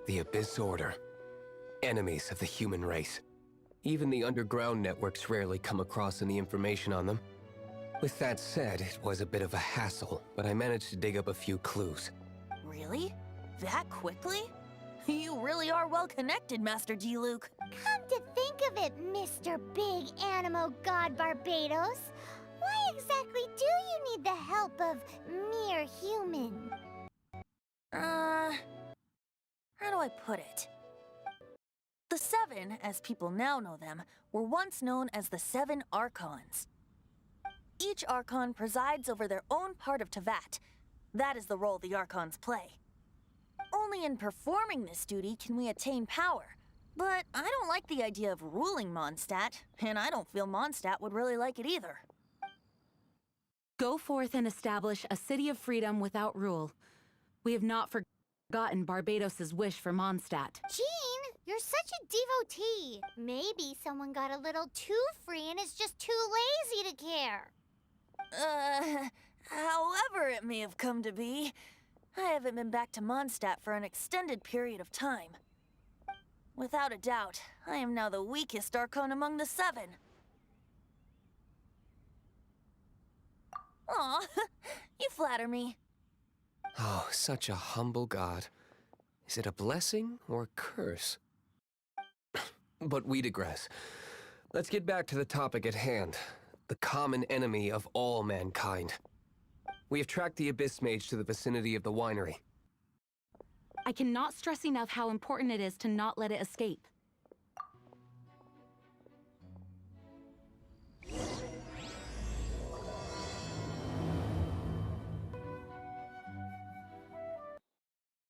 The Abyss Order. Enemies of the human race. Even the underground networks rarely come across any information on them. With that said, it was a bit of a hassle, but I managed to dig up a few clues. Really? That quickly? You really are well connected, Master D-Luke. Come to think of it, Mr. Big Animo God Barbados, why exactly do you need the help of mere human? How do I put it? The Seven, as people now know them, were once known as the Seven Archons. Each Archon presides over their own part of Teyvat. That is the role the Archons play. Only in performing this duty can we attain power. But I don't like the idea of ruling Mondstadt, and I don't feel Mondstadt would really like it either. Go forth and establish a city of freedom without rule. We have not forgotten Barbados' wish for Mondstadt. Jean, you're such a devotee. Maybe someone got a little too free and is just too lazy to care. However it may have come to be, I haven't been back to Mondstadt for an extended period of time. Without a doubt, I am now the weakest Archon among the Seven. Aw, you flatter me. Oh, such a humble god. Is it a blessing or a curse? But we digress. Let's get back to the topic at hand. The common enemy of all mankind. We have tracked the Abyss Mage to the vicinity of the winery. I cannot stress enough how important it is to not let it escape.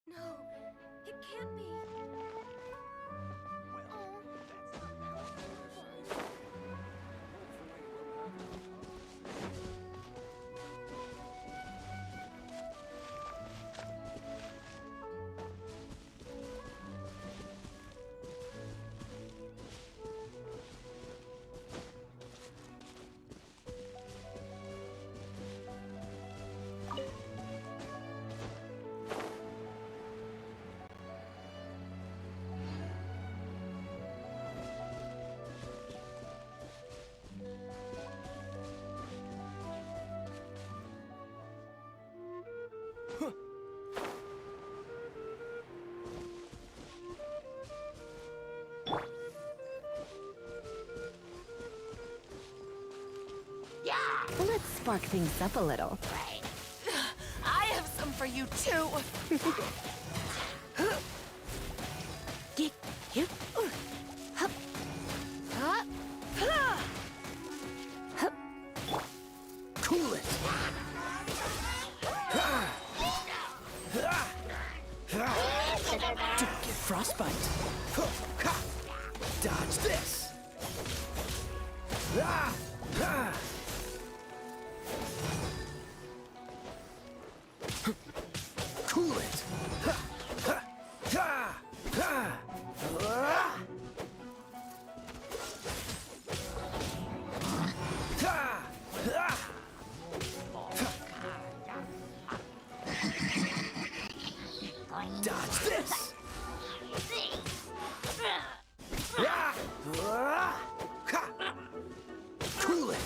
No, it can't be. Let's spark things up a little. I have some for you too. Cool it! Don't get frostbite. Dodge this. Cool it! Dodge this. Cool it!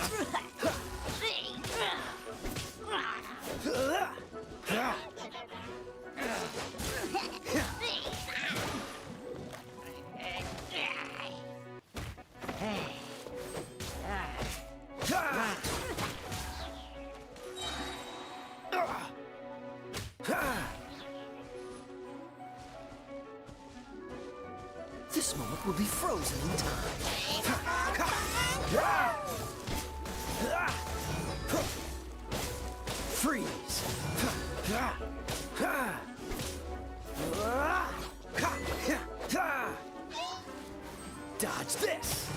This moment will be frozen in time. Freeze. Dodge this.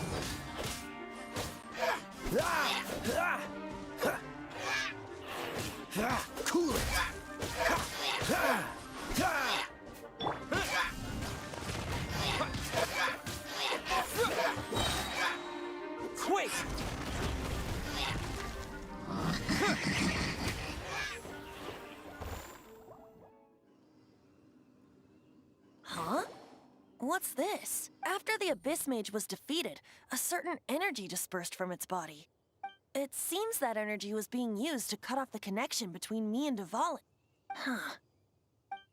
Cool it! Quake. Huh? What's this? After the Abyss Mage was defeated, a certain energy dispersed from its body. It seems that energy was being used to cut off the connection between me and Dvalin. Huh.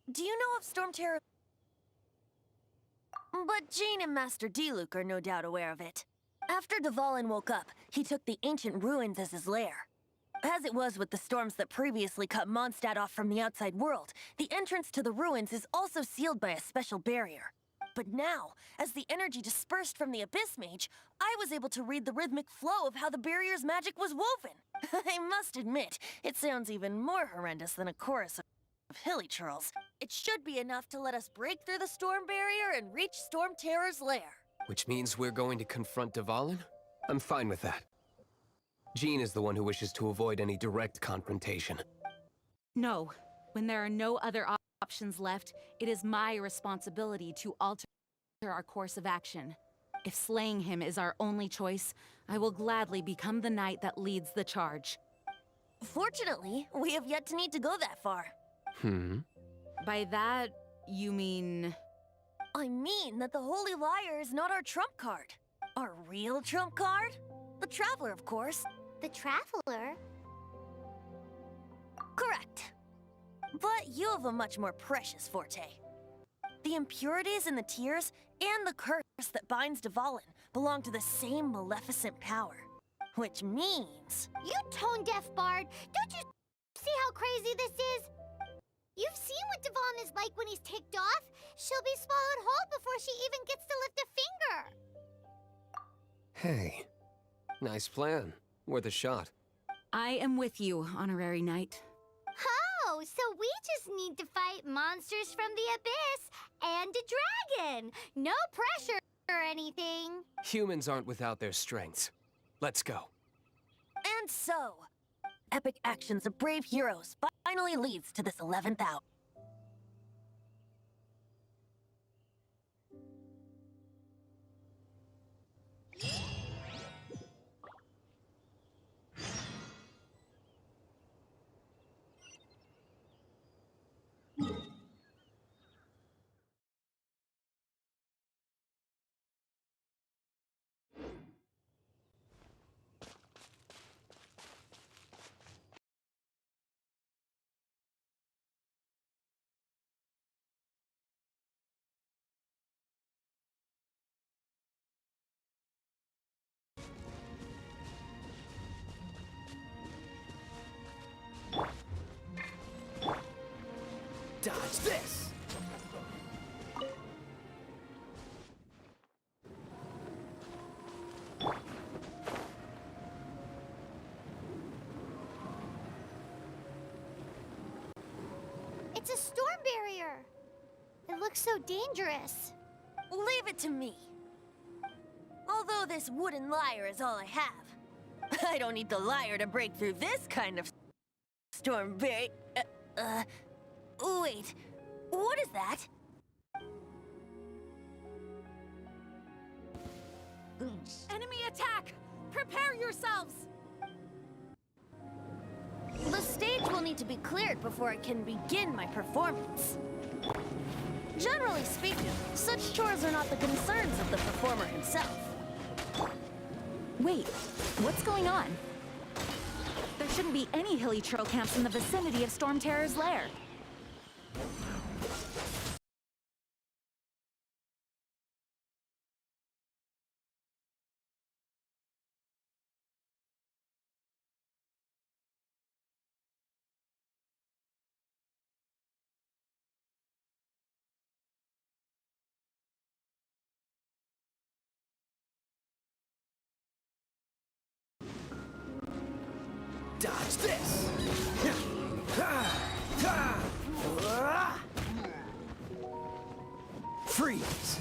Do you know of Storm Terror? But Jane and Master Diluc are no doubt aware of it. After Dvalin woke up, he took the ancient ruins as his lair. As it was with the storms that previously cut Mondstadt off from the outside world, the entrance to the ruins is also sealed by a special barrier. But now, as the energy dispersed from the Abyss Mage, I was able to read the rhythmic flow of how the barrier's magic was woven. I must admit, it sounds even more horrendous than a chorus of hilly churls. It should be enough to let us break through the storm barrier and reach Storm Terror's lair. Which means we're going to confront Dvalin? I'm fine with that. Jean is the one who wishes to avoid any direct confrontation. No. When there are no other options left, it is my responsibility to alter our course of action. If slaying him is our only choice, I will gladly become the knight that leads the charge. Fortunately, we have yet to need to go that far. By that, you mean... I mean that the Holy Liar is not our trump card. Our real trump card? The Traveler, of course. The Traveler? Correct. But you have a much more precious forte. The impurities in the tears and the curse that binds Dvalin belong to the same maleficent power. Which means... You tone-deaf bard! Don't you see how crazy this is? You've seen what Dvalin is like when he's ticked off. She'll be swallowed whole before she even gets to lift a finger. Hey, nice plan. Worth a shot. I am with you, Honorary Knight. Oh, so we just need to fight monsters from the abyss and a dragon. No pressure or anything. Humans aren't without their strengths. Let's go. And so, epic actions of brave heroes finally leads to this 11th hour. Dodge this! It's a storm barrier. It looks so dangerous. Leave it to me. Although this wooden lyre is all I have, I don't need the lyre to break through this kind of storm barrier. Wait, what is that? Enemy attack! Prepare yourselves! The stage will need to be cleared before I can begin my performance. Generally speaking, such chores are not the concerns of the performer himself. Wait, what's going on? There shouldn't be any hilly churl camps in the vicinity of Storm Terror's lair. Dodge this! Freeze!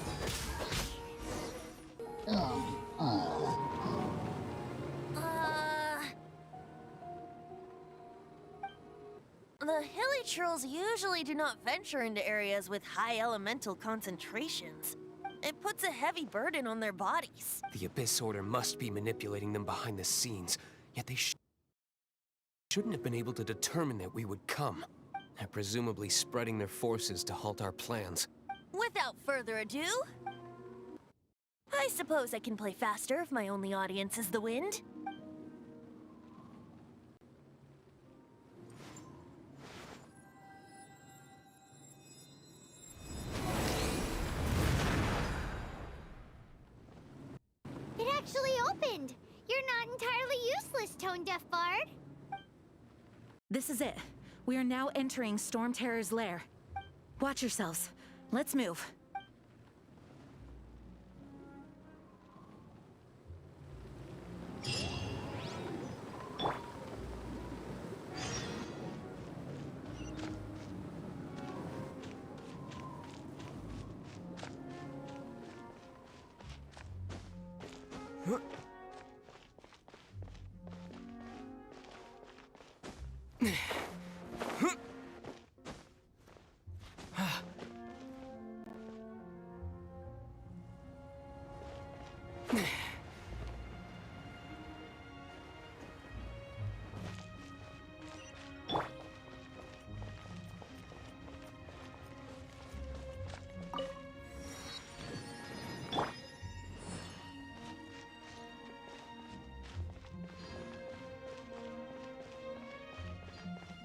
The hilly churls usually do not venture into areas with high elemental concentrations. It puts a heavy burden on their bodies. The Abyss Order must be manipulating them behind the scenes, yet they shouldn't have been able to determine that we would come. They're presumably spreading their forces to halt our plans. Without further ado, I suppose I can play faster if my only audience is the wind. It actually opened! You're not entirely useless, Tone-Deaf Bard. This is it. We are now entering Storm Terror's lair. Watch yourselves. Let's move.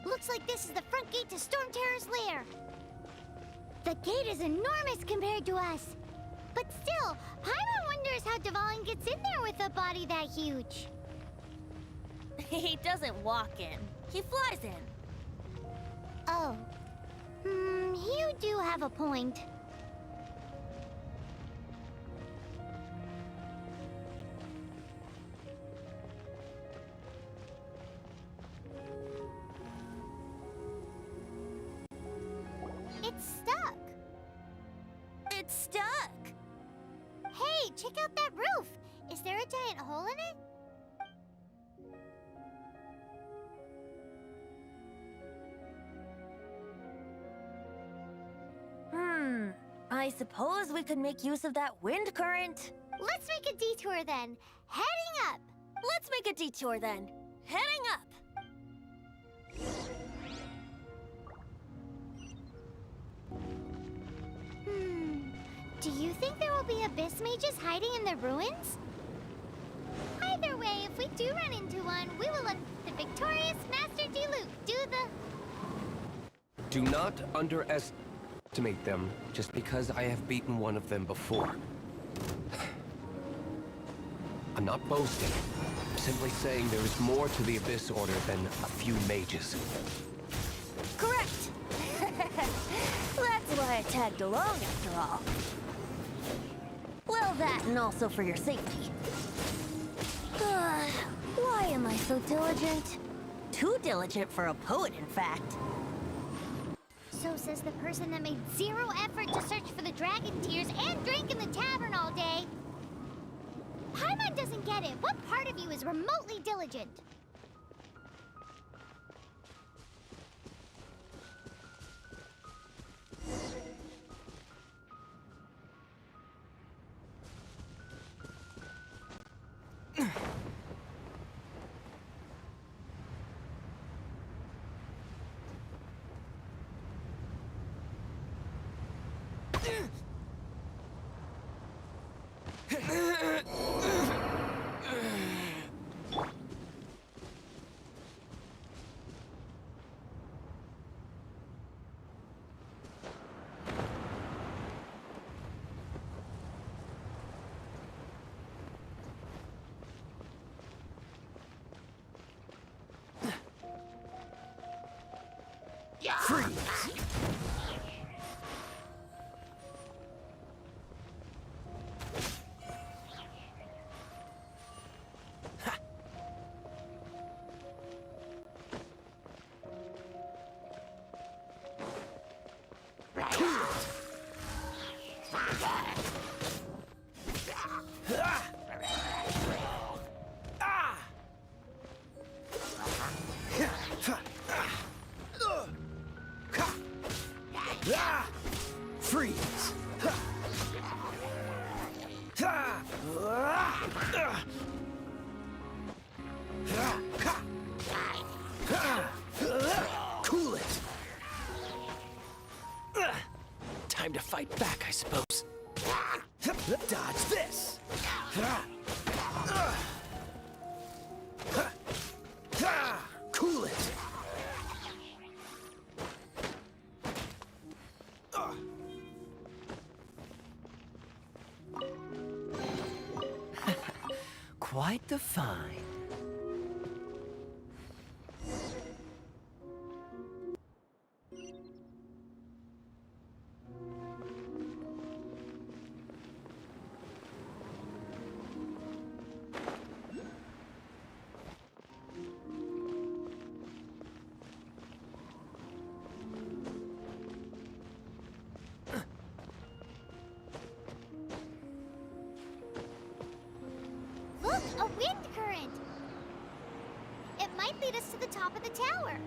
Looks like this is the front gate to Storm Terror's lair. The gate is enormous compared to us. But still, Paimon wonders how Dvalin gets in there with a body that huge. He doesn't walk in. He flies in. Oh. You do have a point. It's stuck. It's stuck. Hey, check out that roof. Is there a giant hole in it? I suppose we could make use of that wind current. Let's make a detour then. Heading up. Let's make a detour then. Heading up. Do you think there will be abyss mages hiding in the ruins? Either way, if we do run into one, we will let the victorious Master Diluc do the... Do not underestimate them just because I have beaten one of them before. I'm not boasting. I'm simply saying there is more to the Abyss Order than a few mages. Correct. That's why I tagged along after all. Well, that and also for your safety. Why am I so diligent? Too diligent for a poet, in fact. So says the person that made zero effort to search for the dragon tears and drank in the tavern all day. Paimon doesn't get it. What part of you is remotely diligent? Freeze! Freeze! Cool it! Time to fight back, I suppose. Dodge this! Cool it! Quite the find. Look, a wind current! It might lead us to the top of the tower.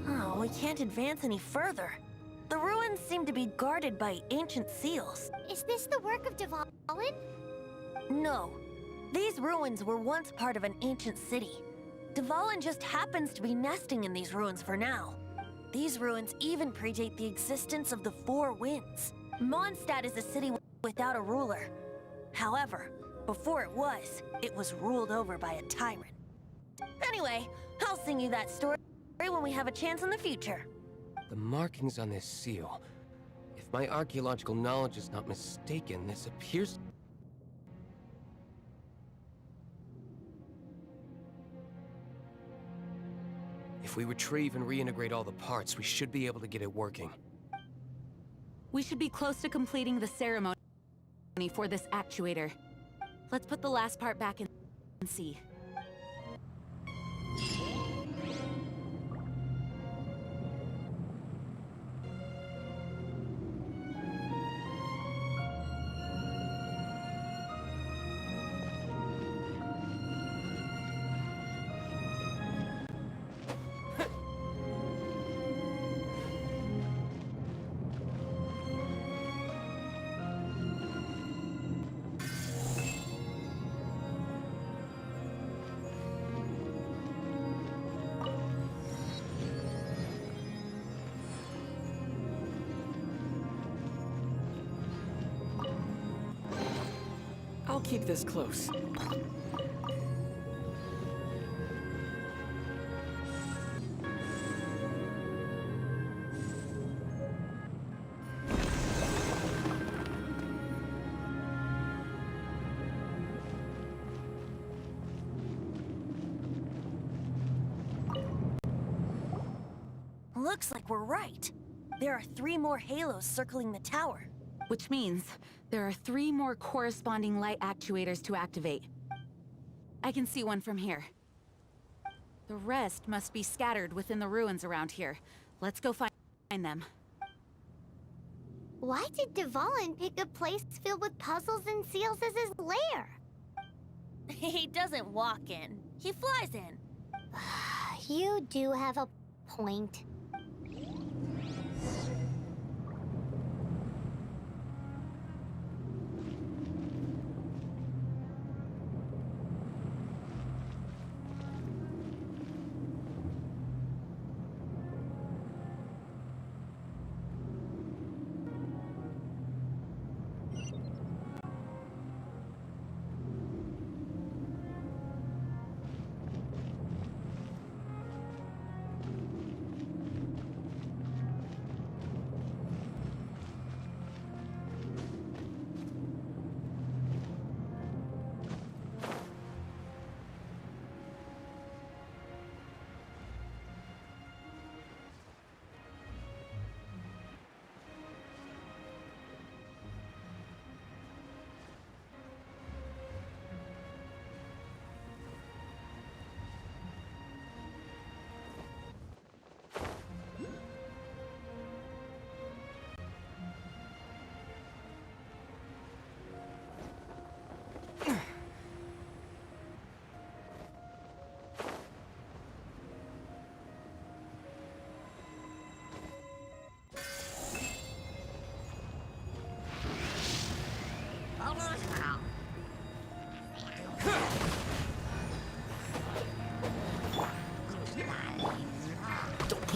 Oh, we can't advance any further. The ruins seem to be guarded by ancient seals. Is this the work of Dvalin? No. These ruins were once part of an ancient city. Dvalin just happens to be nesting in these ruins for now. These ruins even predate the existence of the Four Winds. Mondstadt is a city without a ruler. However, before it was ruled over by a tyrant. Anyway, I'll sing you that story when we have a chance in the future. The markings on this seal. If my archaeological knowledge is not mistaken, this appears... If we retrieve and reintegrate all the parts, we should be able to get it working. We should be close to completing the ceremony for this actuator. Let's put the last part back in and see. I'll keep this close. Looks like we're right. There are 3 more halos circling the tower. Which means there are 3 more corresponding light actuators to activate. I can see one from here. The rest must be scattered within the ruins around here. Let's go find them. Why did Dvalin pick a place filled with puzzles and seals as his lair? He doesn't walk in. He flies in. You do have a point.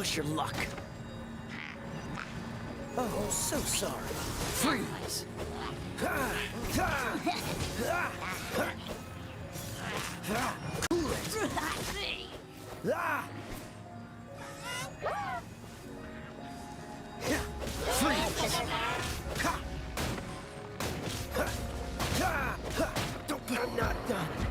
push your luck. Oh, so sorry. Freeze! Cool it! Freeze! I'm not done.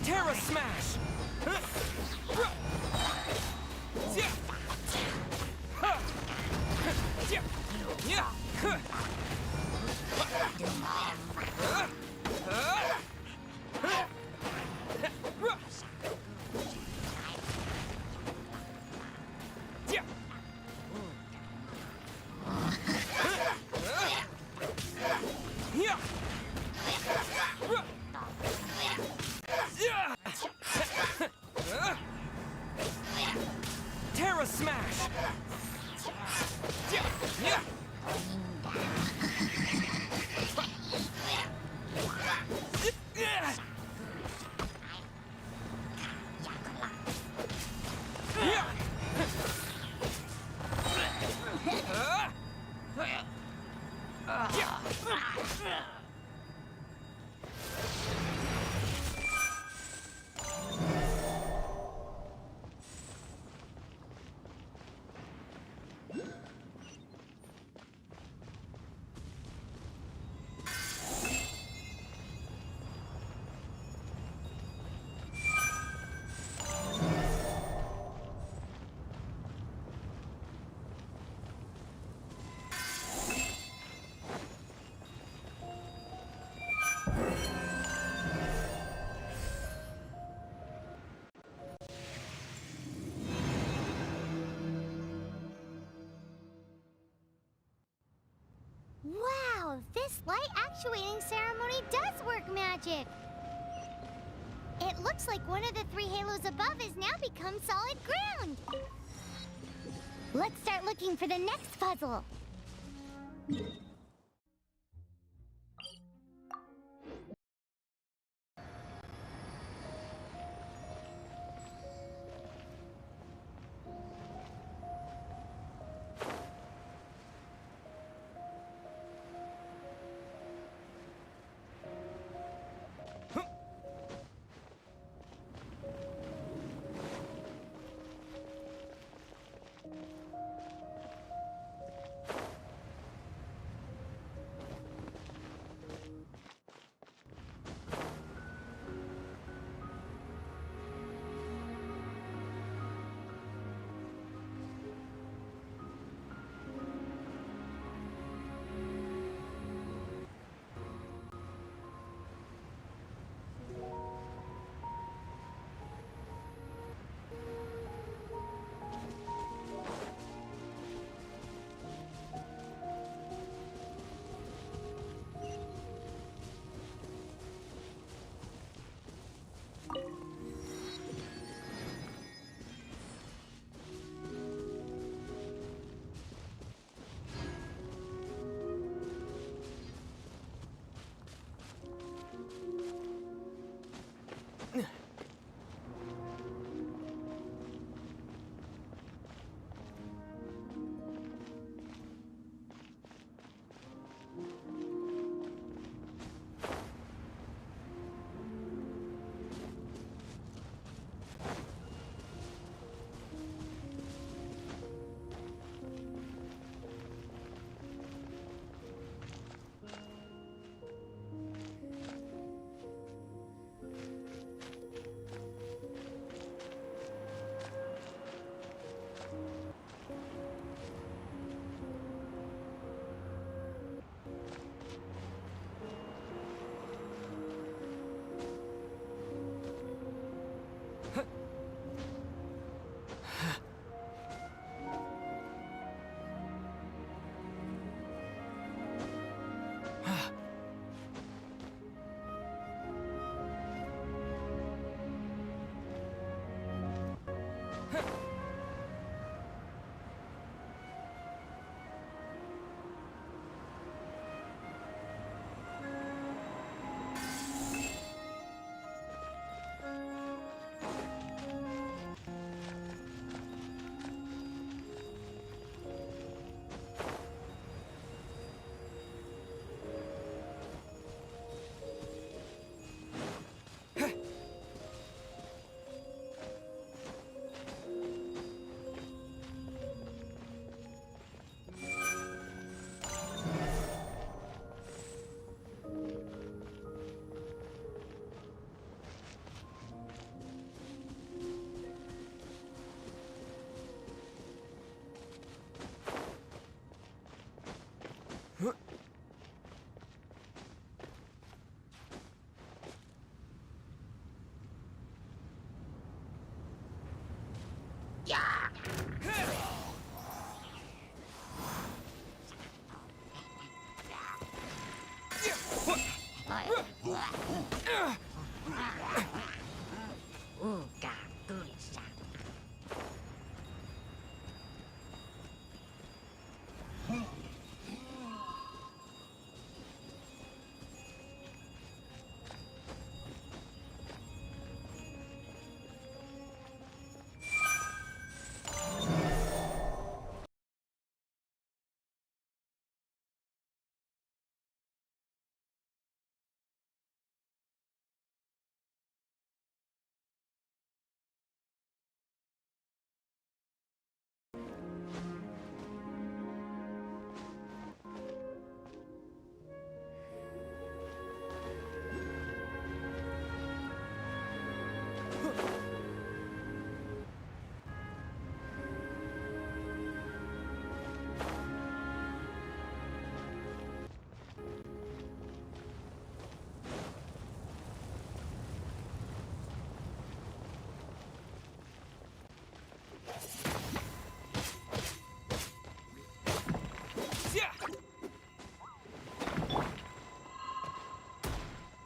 Terra Smash! Terra Smash! Wow, this light actuating ceremony does work magic! It looks like one of the 3 halos above has now become solid ground! Let's start looking for the next puzzle!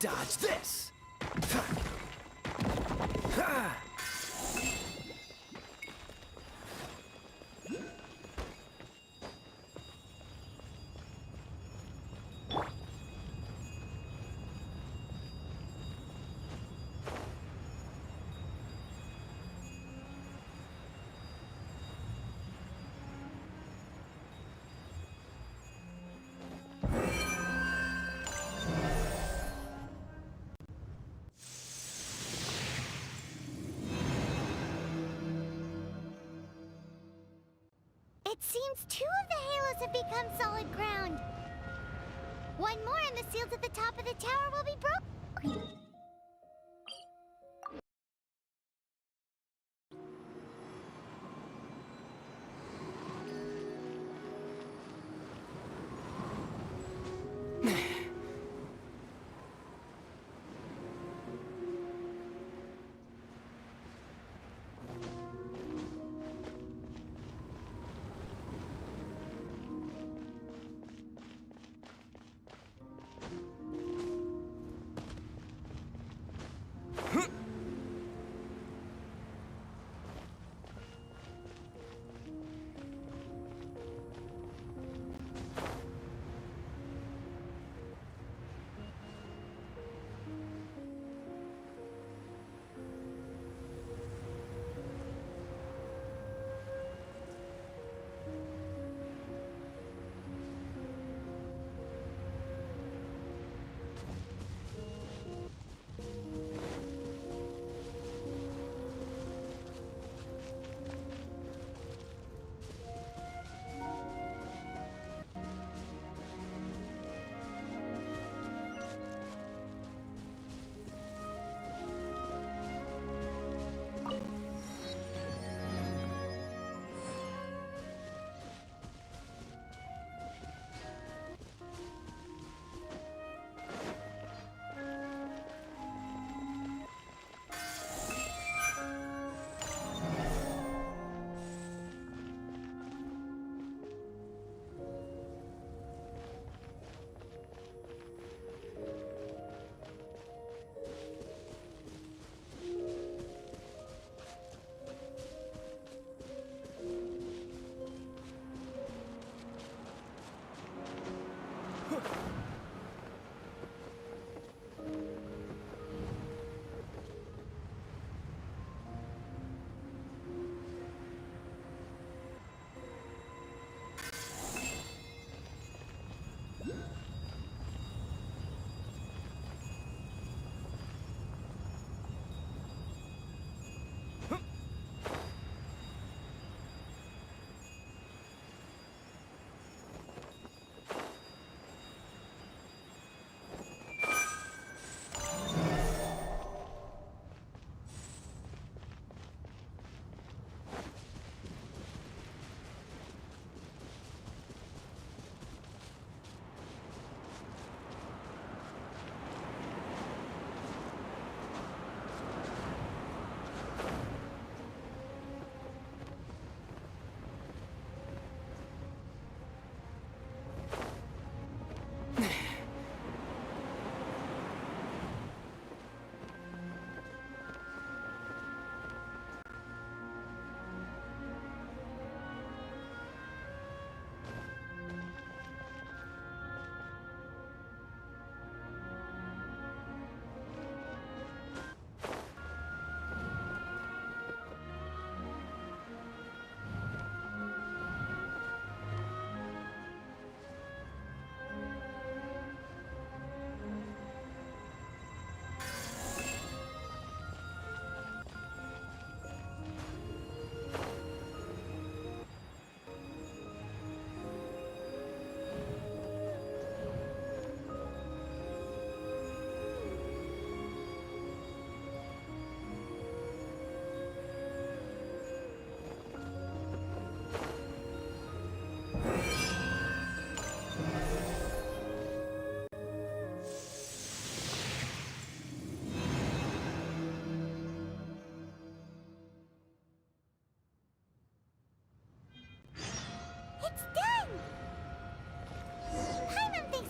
Dodge this! It seems 2 of the halos have become solid ground. One more and the seals at the top of the tower will be broken.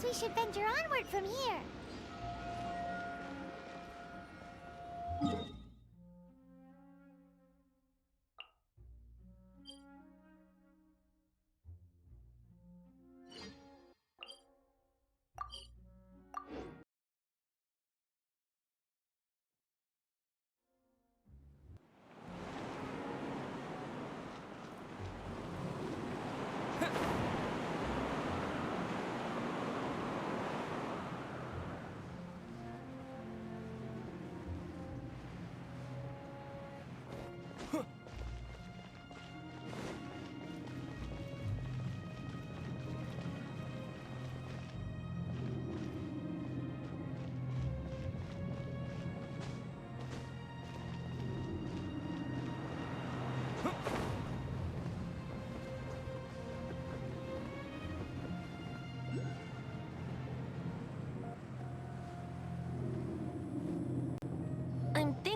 We should venture onward from here.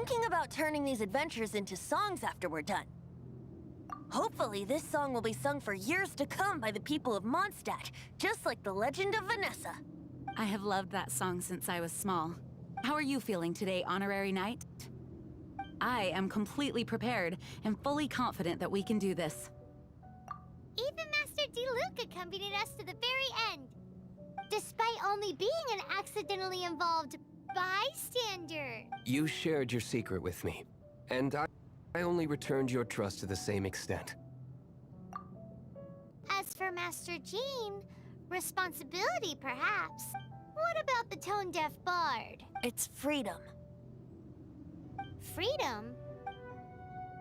thinking about turning these adventures into songs after we're done. Hopefully, this song will be sung for years to come by the people of Mondstadt, just like the legend of Vanessa. I have loved that song since I was small. How are you feeling today, Honorary Knight? I am completely prepared and fully confident that we can do this. Even Master Diluc accompanied us to the very end, despite only being an accidentally involved bystander. You shared your secret with me, and I only returned your trust to the same extent. As for Master Jean, responsibility perhaps. What about the tone-deaf bard? It's freedom. Freedom?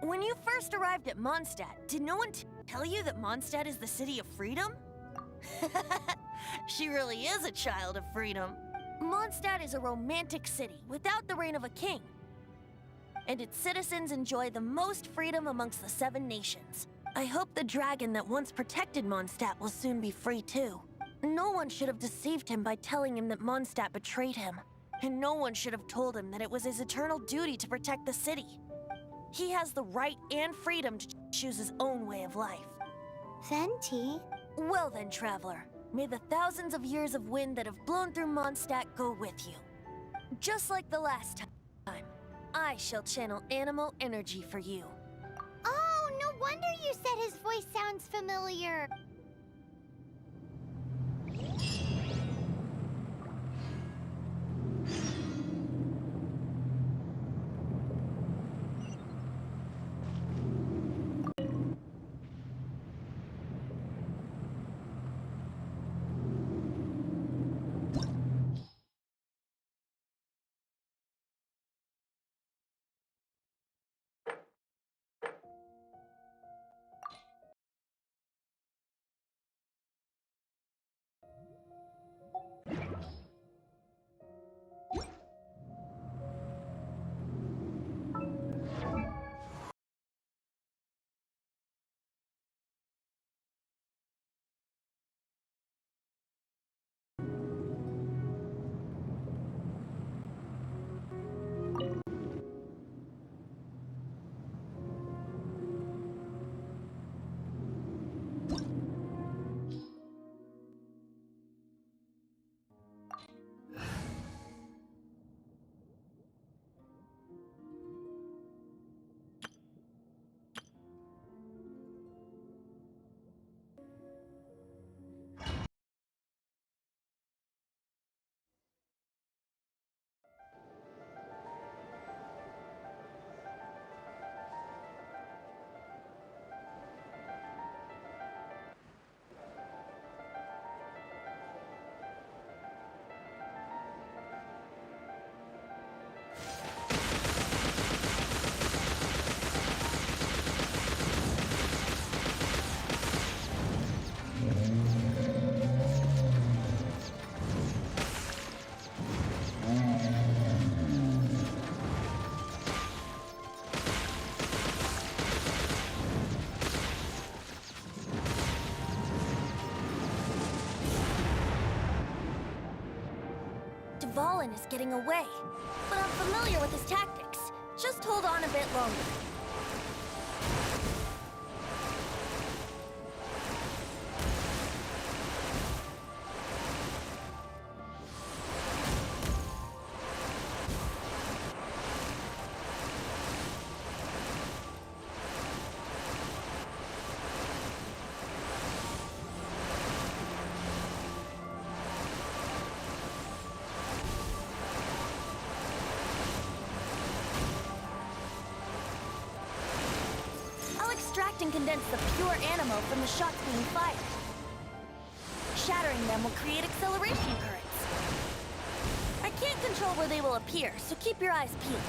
When you first arrived at Mondstadt, did no one tell you that Mondstadt is the city of freedom? She really is a child of freedom. Mondstadt is a romantic city without the reign of a king. And its citizens enjoy the most freedom amongst the 7 nations. I hope the dragon that once protected Mondstadt will soon be free too. No one should have deceived him by telling him that Mondstadt betrayed him. And no one should have told him that it was his eternal duty to protect the city. He has the right and freedom to choose his own way of life. Venti? Well then, traveler, may the thousands of years of wind that have blown through Mondstadt go with you. Just like the last time, I shall channel animal energy for you. Oh, no wonder you said his voice sounds familiar. Valen is getting away, but I'm familiar with his tactics. Just hold on a bit longer. Extract and condense the pure animo from the shots being fired. Shattering them will create acceleration currents. I can't control where they will appear, so keep your eyes peeled.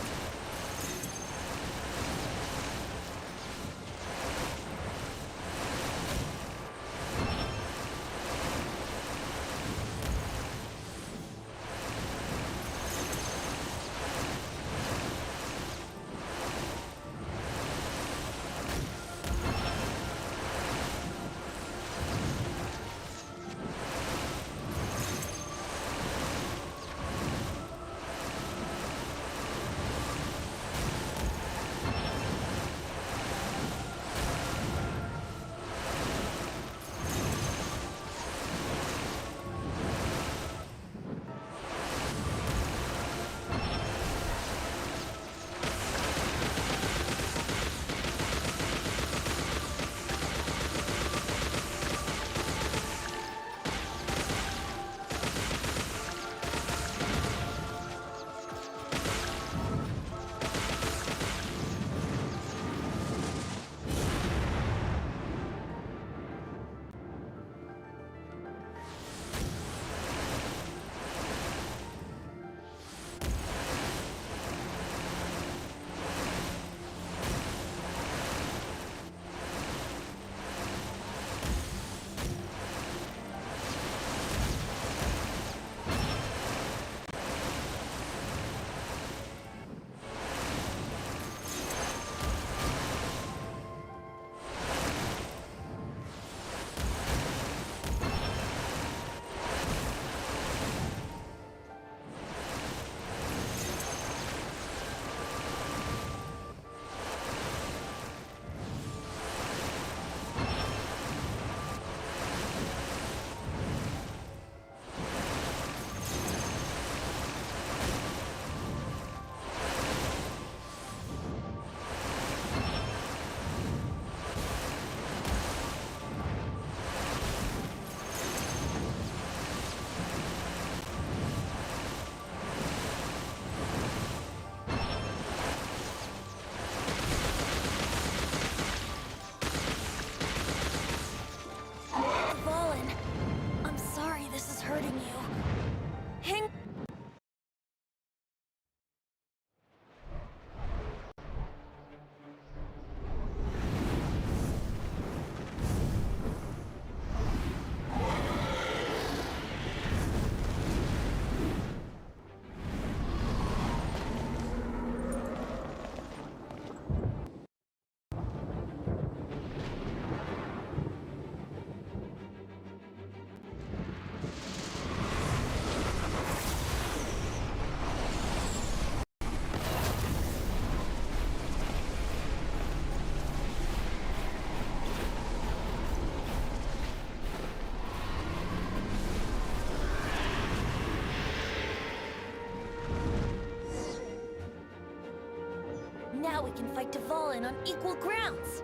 can fight Dvalin on equal grounds.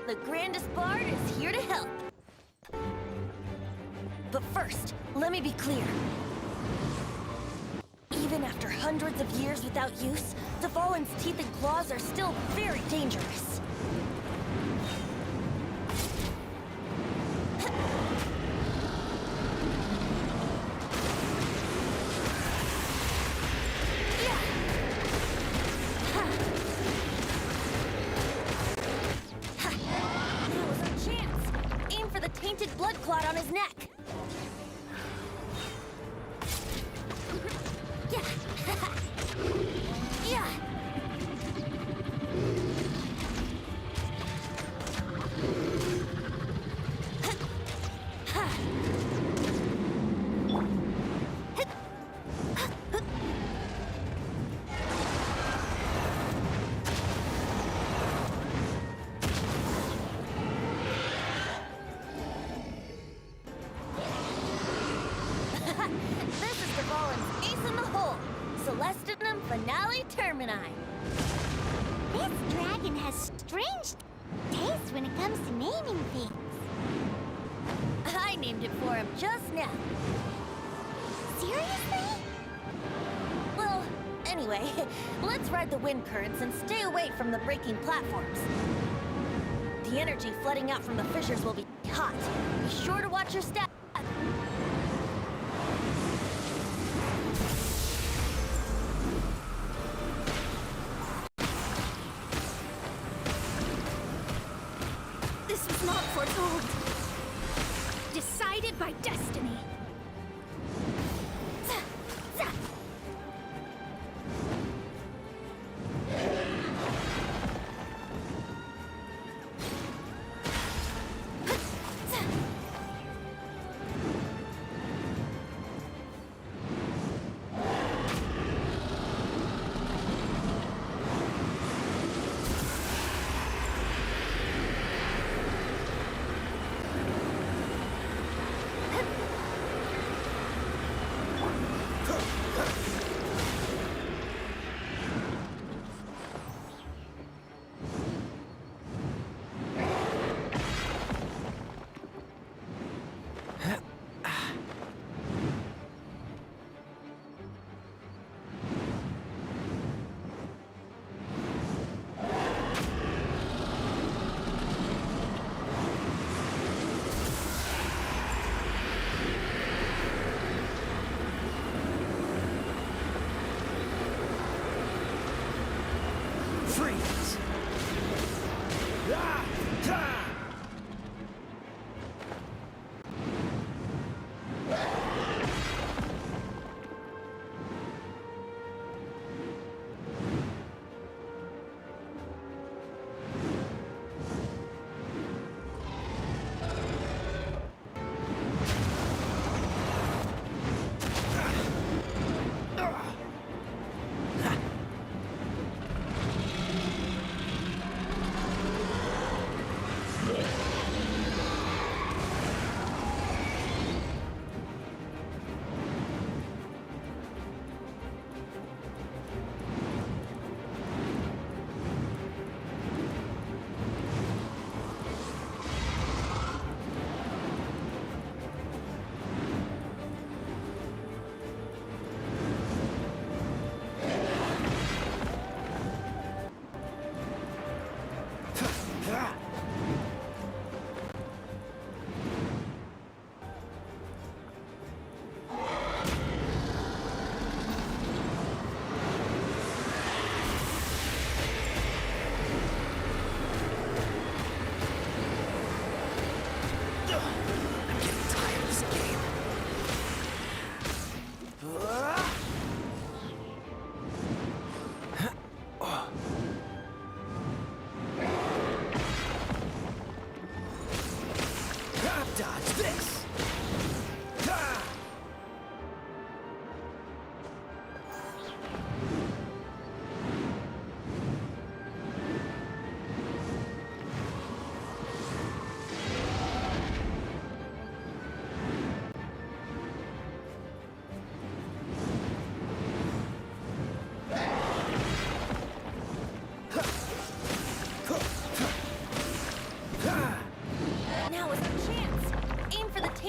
The grandest bard is here to help. But first, let me be clear. Even after hundreds of years without use, Dvalin's teeth and claws are still very dangerous. Now's our chance. Aim for the tainted blood clot on his neck. Yeah. This is Dvalin's ace in the hole. Celestinum Finale Termini. This dragon has strange taste when it comes to naming things. I named it for him just now. Seriously? Well, anyway, let's ride the wind currents and stay away from the breaking platforms. The energy flooding out from the fissures will be hot. Be sure to watch your step. This was not foretold. Decided by destiny.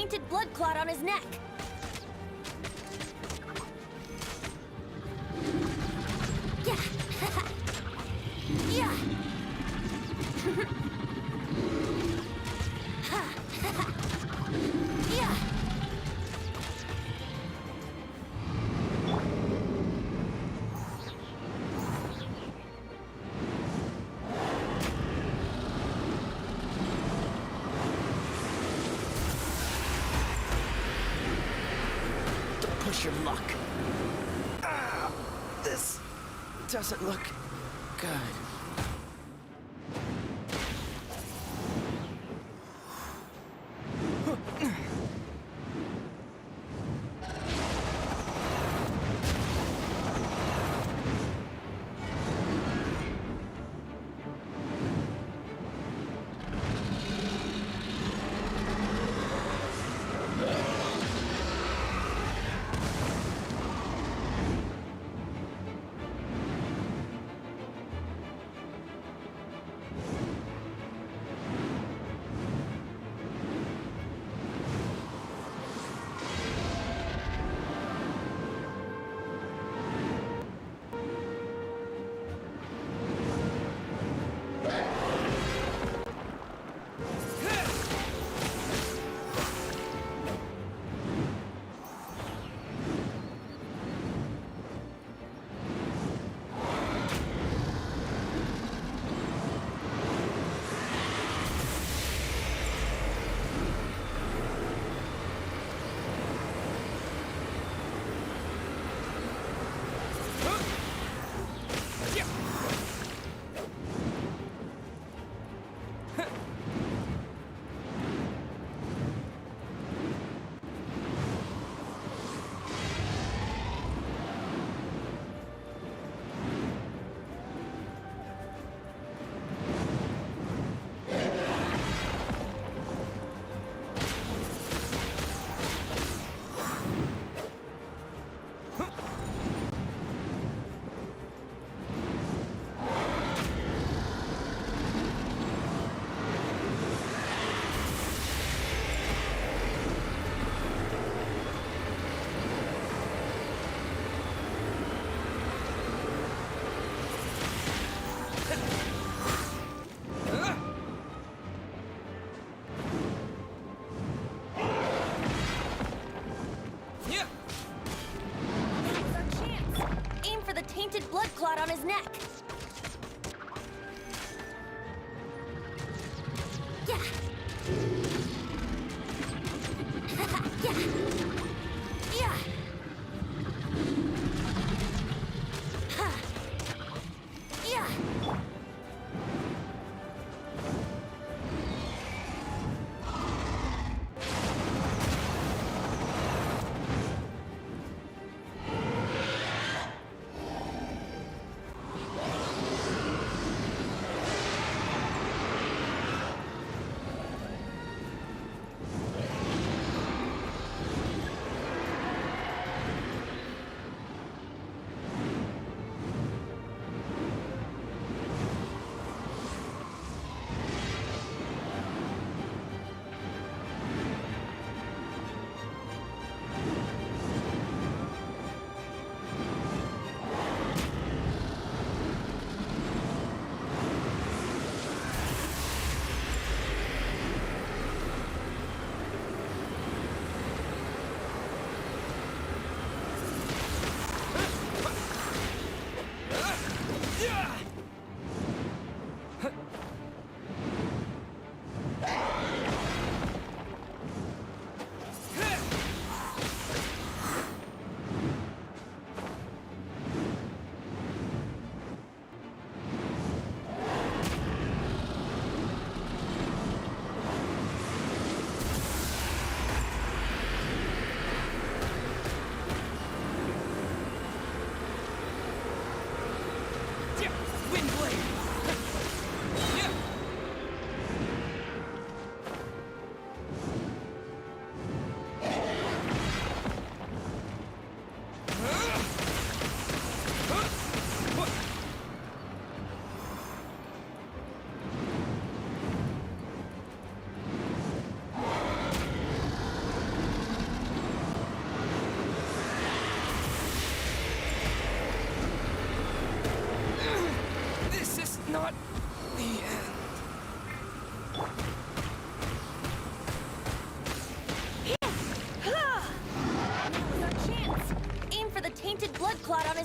pigmented blood clot on his neck. Yeah. Yeah. Yeah. Don't push your luck. Ah, this doesn't look good.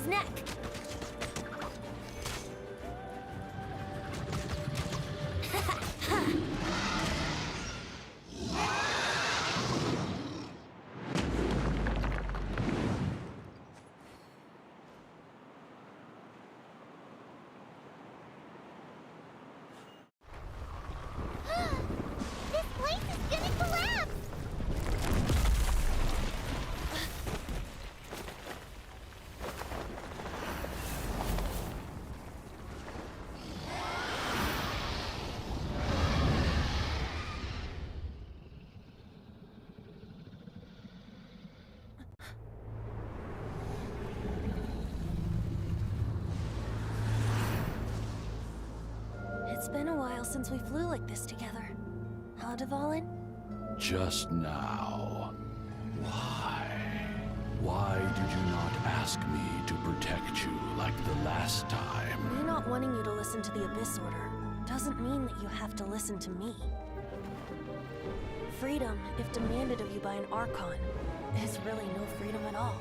his neck. This place is gonna collapse! It's been a while since we flew like this together. Huh, Dvalin? Just now. Why? Why did you not ask me to protect you like the last time? Me not wanting you to listen to the Abyss Order doesn't mean that you have to listen to me. Freedom, if demanded of you by an Archon, is really no freedom at all.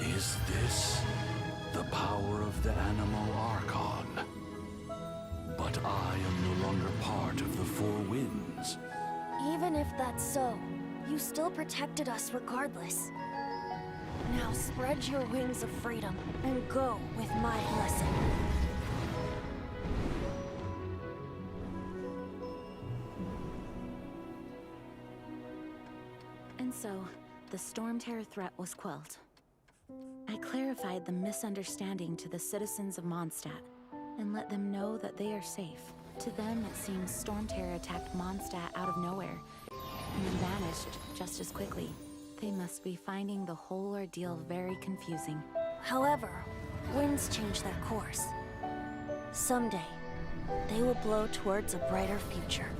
Is this the power of the animal Archon? But I am no longer part of the Four Winds. Even if that's so, you still protected us regardless. Now spread your wings of freedom and go with my blessing. And so, the Storm Terror threat was quelled. I clarified the misunderstanding to the citizens of Mondstadt and let them know that they are safe. To them, it seems Storm Terror attacked Mondstadt out of nowhere and then vanished just as quickly. They must be finding the whole ordeal very confusing. However, winds change their course. Someday, they will blow towards a brighter future.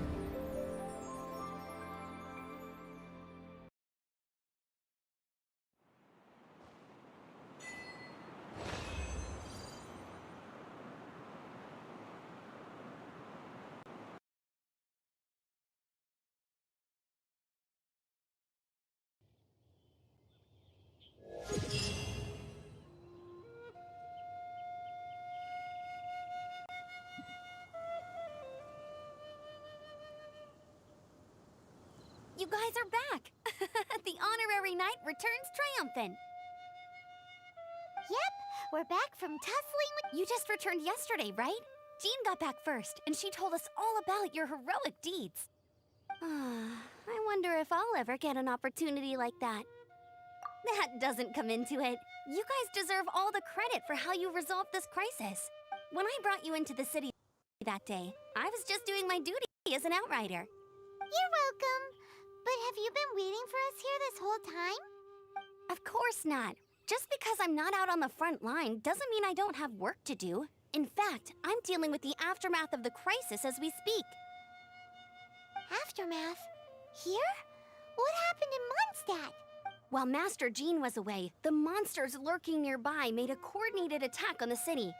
You guys are back! The honorary knight returns triumphant. Yep, we're back from tussling with... You just returned yesterday, right? Jean got back first, and she told us all about your heroic deeds. I wonder if I'll ever get an opportunity like that. That doesn't come into it. You guys deserve all the credit for how you resolved this crisis. When I brought you into the city that day, I was just doing my duty as an outrider. You're welcome. But have you been waiting for us here this whole time? Of course not. Just because I'm not out on the front line doesn't mean I don't have work to do. In fact, I'm dealing with the aftermath of the crisis as we speak. Aftermath? Here? What happened in Mondstadt? While Master Jean was away, the monsters lurking nearby made a coordinated attack on the city.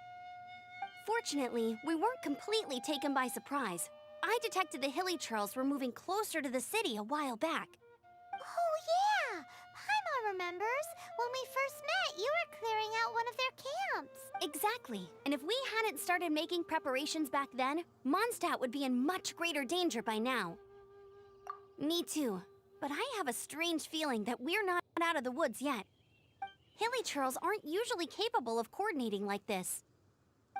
Fortunately, we weren't completely taken by surprise. I detected the Hilly Churls were moving closer to the city a while back. Oh yeah! Paimon remembers. When we first met, you were clearing out one of their camps. Exactly. And if we hadn't started making preparations back then, Mondstadt would be in much greater danger by now. Me too. But I have a strange feeling that we're not out of the woods yet. Hilly Churls aren't usually capable of coordinating like this.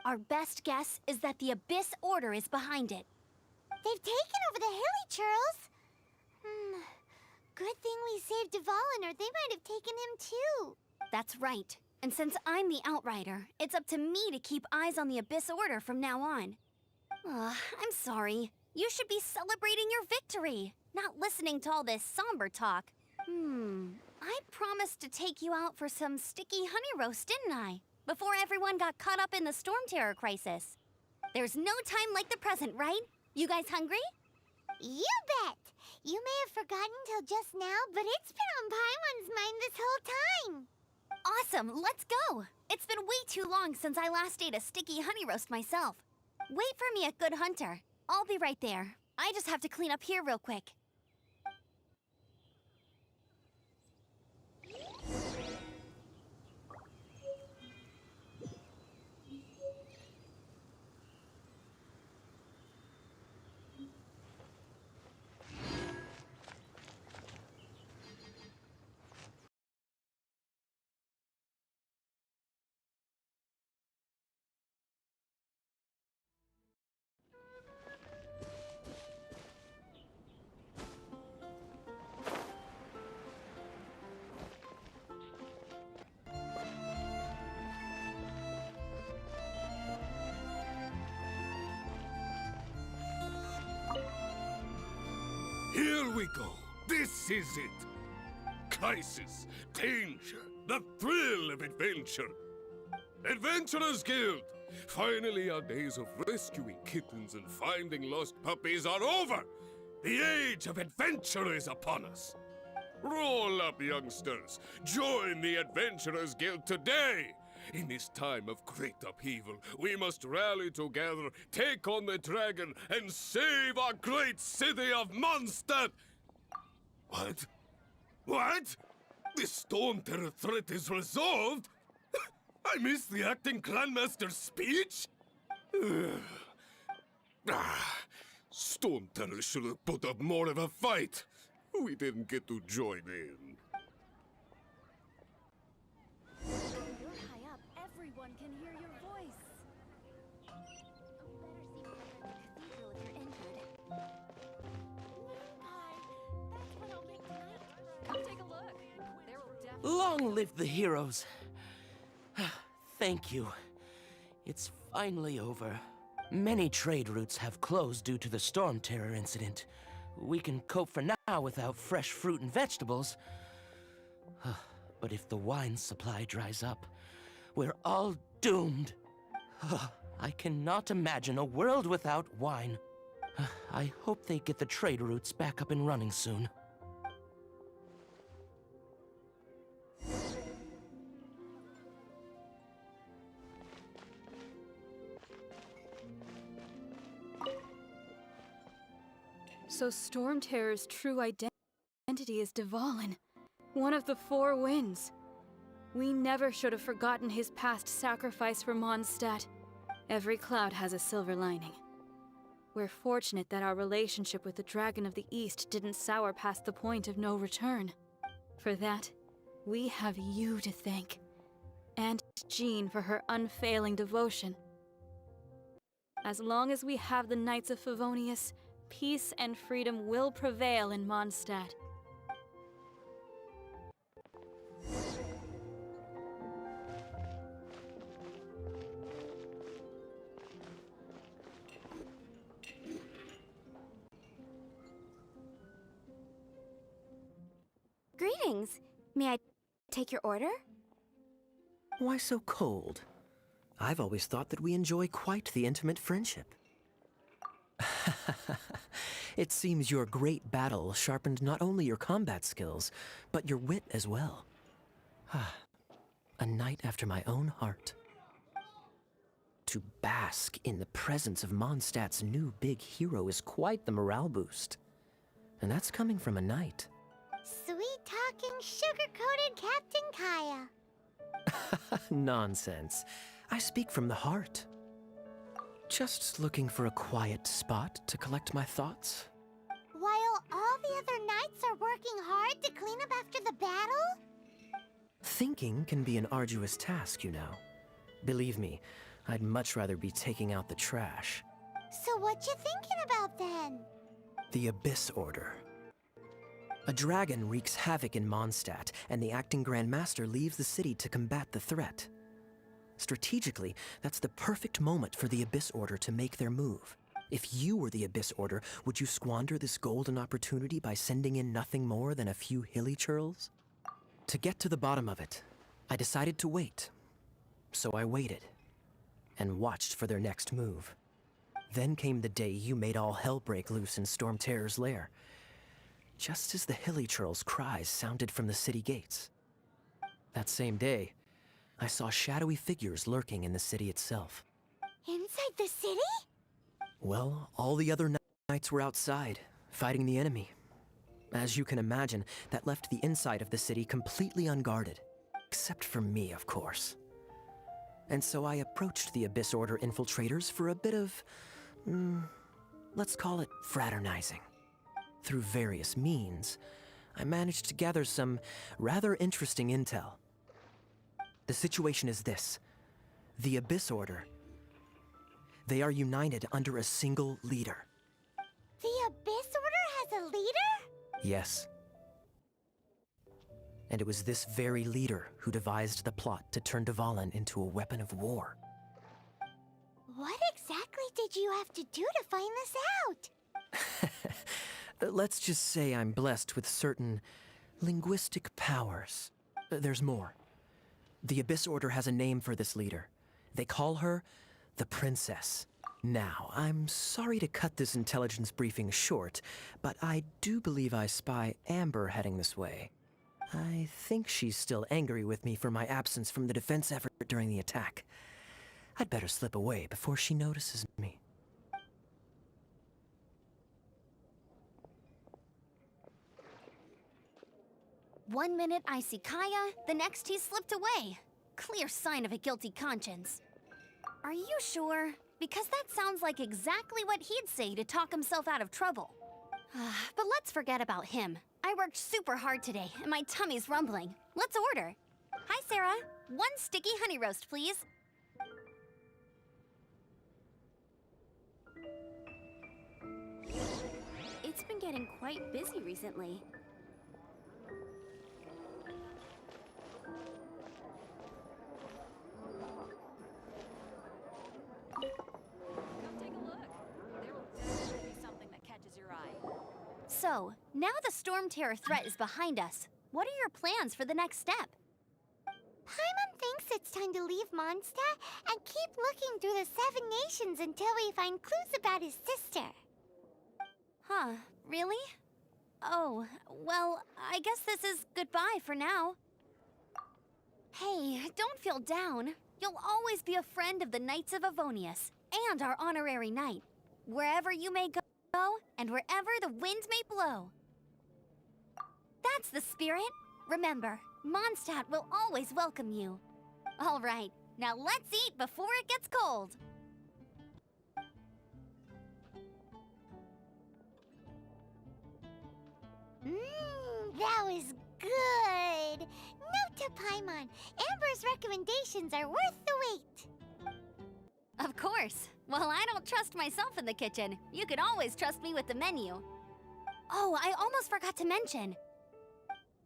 Our best guess is that the Abyss Order is behind it. They've taken over the Hilly Churls. Good thing we saved Dvalin, or they might have taken him too. That's right. And since I'm the Outrider, it's up to me to keep eyes on the Abyss Order from now on. I'm sorry. You should be celebrating your victory, not listening to all this somber talk. I promised to take you out for some sticky honey roast, didn't I? Before everyone got caught up in the Storm Terror crisis. There's no time like the present, right? You guys hungry? You bet! You may have forgotten till just now, but it's been on Paimon's mind this whole time. Awesome, let's go! It's been way too long since I last ate a sticky honey roast myself. Wait for me at Good Hunter. I'll be right there. I just have to clean up here real quick. we go. This is it. Crisis, danger, the thrill of adventure. Adventurers Guild! Finally, our days of rescuing kittens and finding lost puppies are over! The age of adventure is upon us! Roll up, youngsters! Join the Adventurers Guild today! In this time of great upheaval, we must rally together, take on the dragon, and save our great city of Mondstadt! What? What? The Storm Terror threat is resolved? I missed the acting clanmaster's speech? Storm Terror should have put up more of a fight. We didn't get to join in. You're high up. Everyone can hear your voice. Come take a look. There will definitely... Long live the heroes. Thank you. It's finally over. Many trade routes have closed due to the Storm Terror incident. We can cope for now without fresh fruit and vegetables. But if the wine supply dries up, we're all doomed. I cannot imagine a world without wine. I hope they get the trade routes back up and running soon. So Storm Terror's true identity is Dvalin, one of the Four Winds. We never should have forgotten his past sacrifice for Mondstadt. Every cloud has a silver lining. We're fortunate that our relationship with the Dragon of the East didn't sour past the point of no return. For that, we have you to thank. And Jean for her unfailing devotion. As long as we have the Knights of Favonius, peace and freedom will prevail in Mondstadt. Greetings. May I take your order? Why so cold? I've always thought that we enjoy quite the intimate friendship. It seems your great battle sharpened not only your combat skills, but your wit as well. A knight after my own heart. To bask in the presence of Mondstadt's new big hero is quite the morale boost. And that's coming from a knight. Sweet-talking, sugar-coated Captain Kaya. Nonsense. I speak from the heart. Just looking for a quiet spot to collect my thoughts. While all the other knights are working hard to clean up after the battle? Thinking can be an arduous task, you know. Believe me, I'd much rather be taking out the trash. So what you thinking about then? The Abyss Order. A dragon wreaks havoc in Mondstadt, and the acting Grand Master leaves the city to combat the threat. Strategically, that's the perfect moment for the Abyss Order to make their move. If you were the Abyss Order, would you squander this golden opportunity by sending in nothing more than a few hilly churls? To get to the bottom of it, I decided to wait. So I waited, and watched for their next move. Then came the day you made all hell break loose in Storm Terror's lair. Just as the hilly churls' cries sounded from the city gates. That same day, I saw shadowy figures lurking in the city itself. Inside the city? Well, all the other knights were outside, fighting the enemy. As you can imagine, that left the inside of the city completely unguarded. Except for me, of course. And so I approached the Abyss Order infiltrators for a bit of... let's call it fraternizing. Through various means, I managed to gather some rather interesting intel. The situation is this. The Abyss Order. They are united under a single leader. The Abyss Order has a leader? Yes. And it was this very leader who devised the plot to turn Dvalin into a weapon of war. What exactly did you have to do to find this out? Let's just say I'm blessed with certain linguistic powers. There's more. The Abyss Order has a name for this leader. They call her the Princess. Now, I'm sorry to cut this intelligence briefing short, but I do believe I spy Amber heading this way. I think she's still angry with me for my absence from the defense effort during the attack. I'd better slip away before she notices me. One minute I see Kaya, the next he's slipped away. Clear sign of a guilty conscience. Are you sure? Because that sounds like exactly what he'd say to talk himself out of trouble. But let's forget about him. I worked super hard today, and my tummy's rumbling. Let's order. Hi, Sarah. One sticky honey roast, please. It's been getting quite busy recently. So, now the Storm Terror threat is behind us. What are your plans for the next step? Paimon thinks it's time to leave Mondstadt and keep looking through the 7 nations until we find clues about his sister. Huh, really? Oh, well, I guess this is goodbye for now. Hey, don't feel down. You'll always be a friend of the Knights of Avonius, and our honorary knight. Wherever you may go, and wherever the wind may blow. That's the spirit. Remember, Mondstadt will always welcome you. All right, now let's eat before it gets cold. That was good. Note to Paimon, Amber's recommendations are worth the wait. Of course. Well, I don't trust myself in the kitchen. You can always trust me with the menu. Oh, I almost forgot to mention.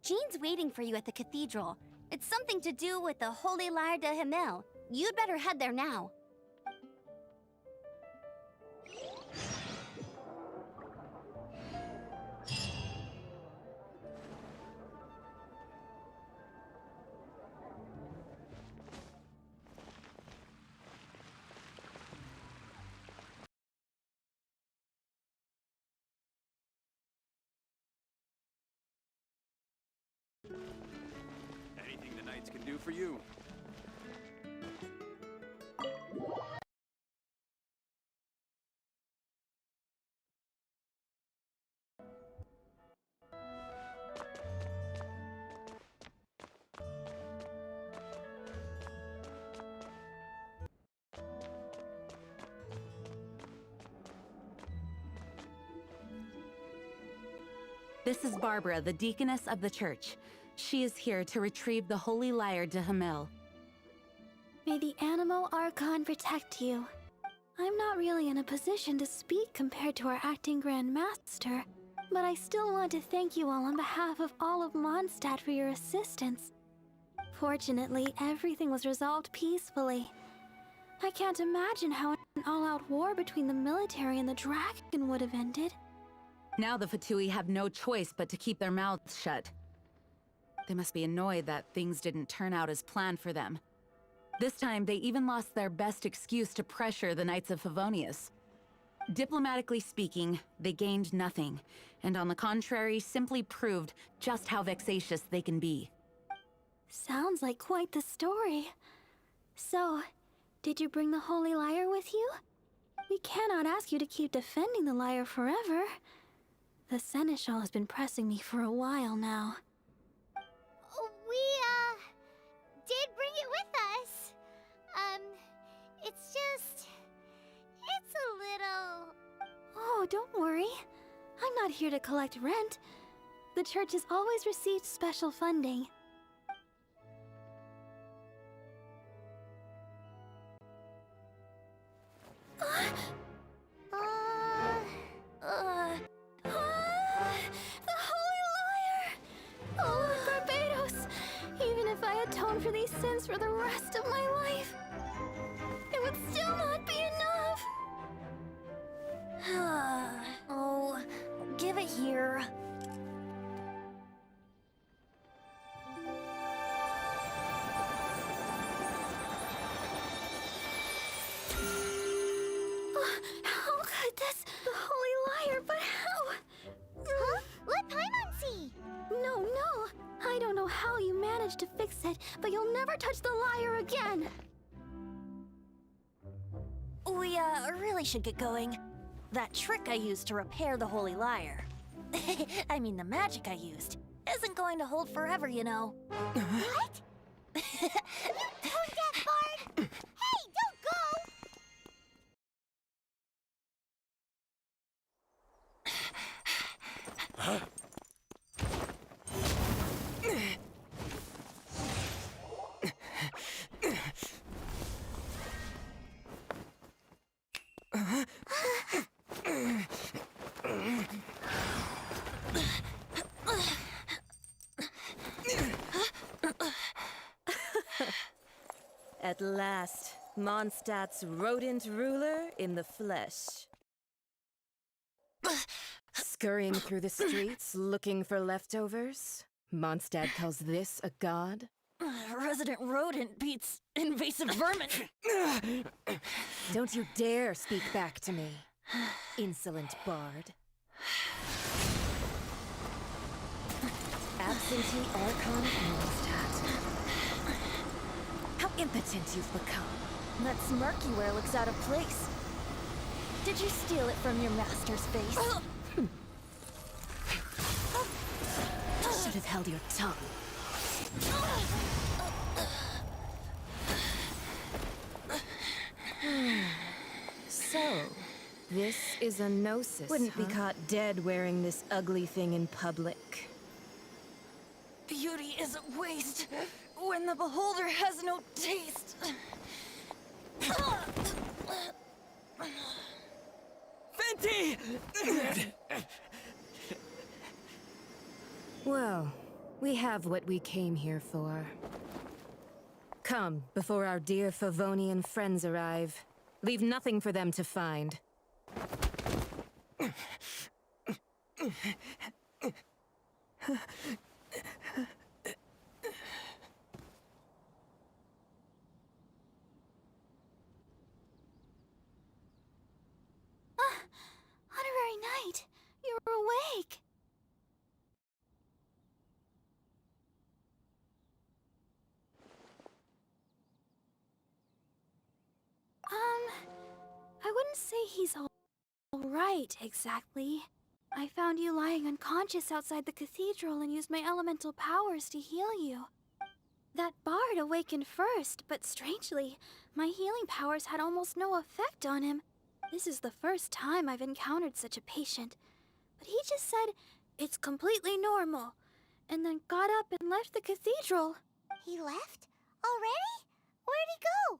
Jean's waiting for you at the cathedral. It's something to do with the Holy Lyre de Himmel. You'd better head there now. Anything the Knights can do for you. This is Barbara, the deaconess of the church. She is here to retrieve the Holy Lyre de Himmel. May the Animo Archon protect you. I'm not really in a position to speak compared to our acting Grand Master, but I still want to thank you all on behalf of all of Mondstadt for your assistance. Fortunately, everything was resolved peacefully. I can't imagine how an all-out war between the military and the dragon would have ended. Now the Fatui have no choice but to keep their mouths shut. They must be annoyed that things didn't turn out as planned for them. This time, they even lost their best excuse to pressure the Knights of Favonius. Diplomatically speaking, they gained nothing, and on the contrary, simply proved just how vexatious they can be. Sounds like quite the story. So, did you bring the Holy Lyre with you? We cannot ask you to keep defending the Lyre forever. The Seneschal has been pressing me for a while now. We, did bring it with us. It's a little... Oh, don't worry. I'm not here to collect rent. The church has always received special funding. The Holy Lyre! Oh, Lord Barbados! Even if I atone for these sins for the rest of my life, it would still not be enough! Oh, give it here. That's the Holy Lyre, but how? Huh? Let Paimon see! No, no! I don't know how you managed to fix it, but you'll never touch the lyre again! We, really should get going. That trick I used to repair the Holy Lyre. I mean, the magic I used isn't going to hold forever, you know. What? You tone-deaf bard! Hey, don't go! At last, Mondstadt's rodent ruler in the flesh. Scurrying through the streets looking for leftovers? Mondstadt calls this a god? Resident rodent beats invasive vermin. Don't you dare speak back to me, insolent bard. Absentee Archon of Mondstadt. How impotent you've become. That smirk you wear looks out of place. Did you steal it from your master's face? Should have held your tongue. So, this is a gnosis. Wouldn't be caught dead wearing this ugly thing in public. Beauty is a waste when the beholder has no taste. Venti! Well, we have what we came here for. Come, before our dear Favonian friends arrive. Leave nothing for them to find. Honorary Knight, you're awake! I wouldn't say he's all right, exactly. I found you lying unconscious outside the cathedral and used my elemental powers to heal you. That bard awakened first, but strangely, my healing powers had almost no effect on him. This is the first time I've encountered such a patient. But he just said, it's completely normal, and then got up and left the cathedral. He left? Already? Where'd he go?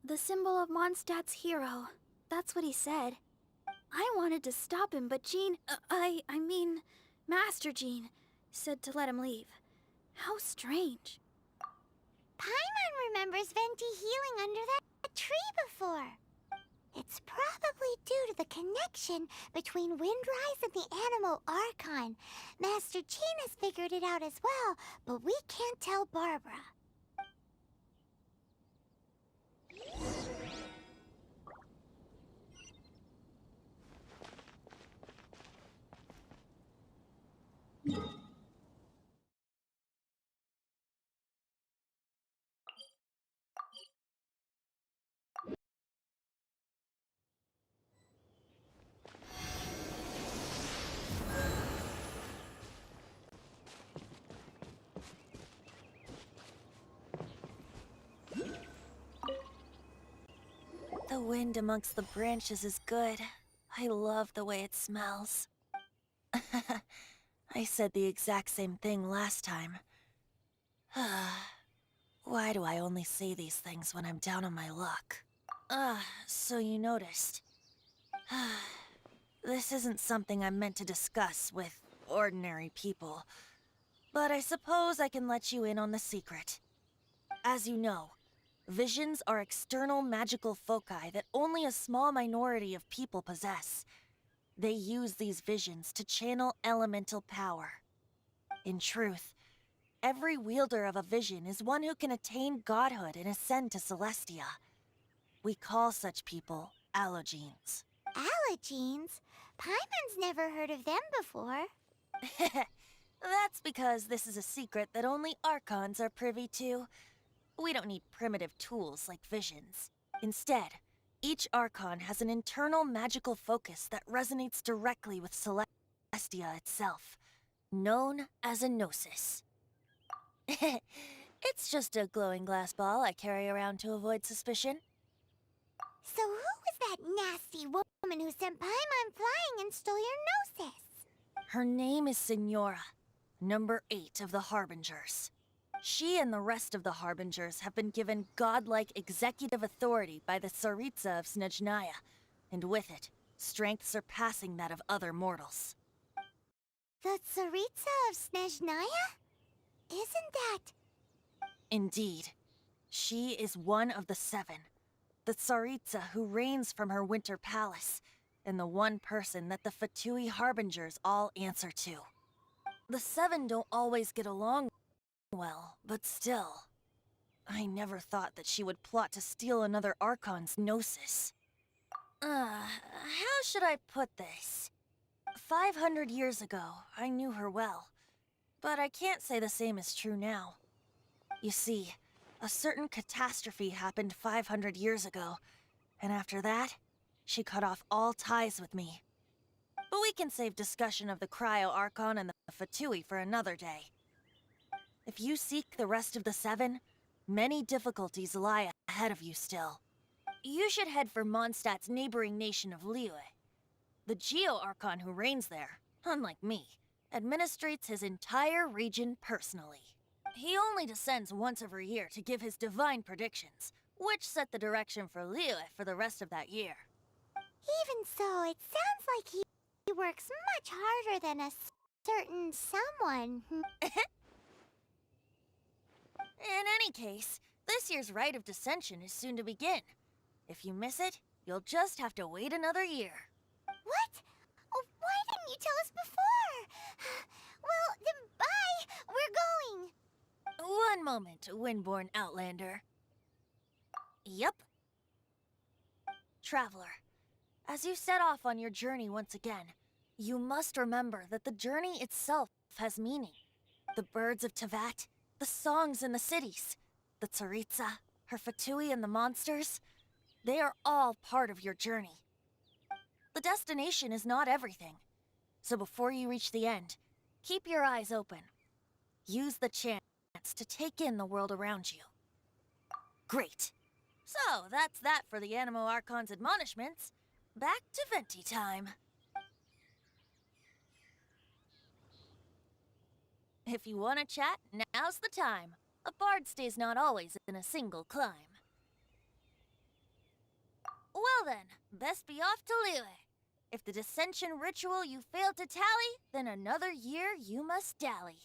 The symbol of Mondstadt's hero. That's what he said. I wanted to stop him, but Jean, I mean, Master Jean, said to let him leave. How strange. Paimon remembers Venti healing under that tree before. It's probably due to the connection between Windrise and the Animal Archon. Master Jean has figured it out as well, but we can't tell Barbara. The wind amongst the branches is good. I love the way it smells. I said the exact same thing last time. Why do I only say these things when I'm down on my luck? So you noticed. This isn't something I'm meant to discuss with ordinary people, but I suppose I can let you in on the secret. As you know, visions are external magical foci that only a small minority of people possess. They use these visions to channel elemental power. In truth, every wielder of a vision is one who can attain godhood and ascend to Celestia. We call such people allogenes. Allergenes? Paimon's never heard of them before. That's because this is a secret that only Archons are privy to. We don't need primitive tools like visions. Instead, each Archon has an internal magical focus that resonates directly with Celestia itself, known as a gnosis. It's just a glowing glass ball I carry around to avoid suspicion. So who was that nasty woman who sent Paimon flying and stole your gnosis? Her name is Signora, number 8 of the Harbingers. She and the rest of the Harbingers have been given godlike executive authority by the Tsaritsa of Snezhnaya, and with it, strength surpassing that of other mortals. The Tsaritsa of Snezhnaya? Isn't that... Indeed. She is one of the 7, the Tsaritsa who reigns from her winter palace, and the one person that the Fatui Harbingers all answer to. The 7 don't always get along well, but still. I never thought that she would plot to steal another Archon's gnosis. How should I put this? 500 years ago, I knew her well, but I can't say the same is true now. You see, a certain catastrophe happened 500 years ago, and after that, she cut off all ties with me. But we can save discussion of the Cryo-Archon and the Fatui for another day. If you seek the rest of the 7, many difficulties lie ahead of you still. You should head for Mondstadt's neighboring nation of Liyue. The Geo-Archon who reigns there, unlike me, administrates his entire region personally. He only descends once every year to give his divine predictions, which set the direction for Liyue for the rest of that year. Even so, it sounds like he works much harder than a certain someone. In any case, this year's Rite of Descension is soon to begin. If you miss it, you'll just have to wait another year. What? Oh, why didn't you tell us before? Well, then bye! We're going! One moment, Windborn Outlander. Yup. Traveler, as you set off on your journey once again, you must remember that the journey itself has meaning. The birds of Tevat, the songs in the cities, the Tsaritsa, her Fatui and the monsters, they are all part of your journey. The destination is not everything, so before you reach the end, keep your eyes open. Use the chance to take in the world around you. Great. So, that's that for the Animo Archon's admonishments. Back to Venti time. If you want to chat, now's the time. A bard stays not always in a single climb. Well then, best be off to Liyue. If the dissension ritual you failed to tally, then another year you must dally.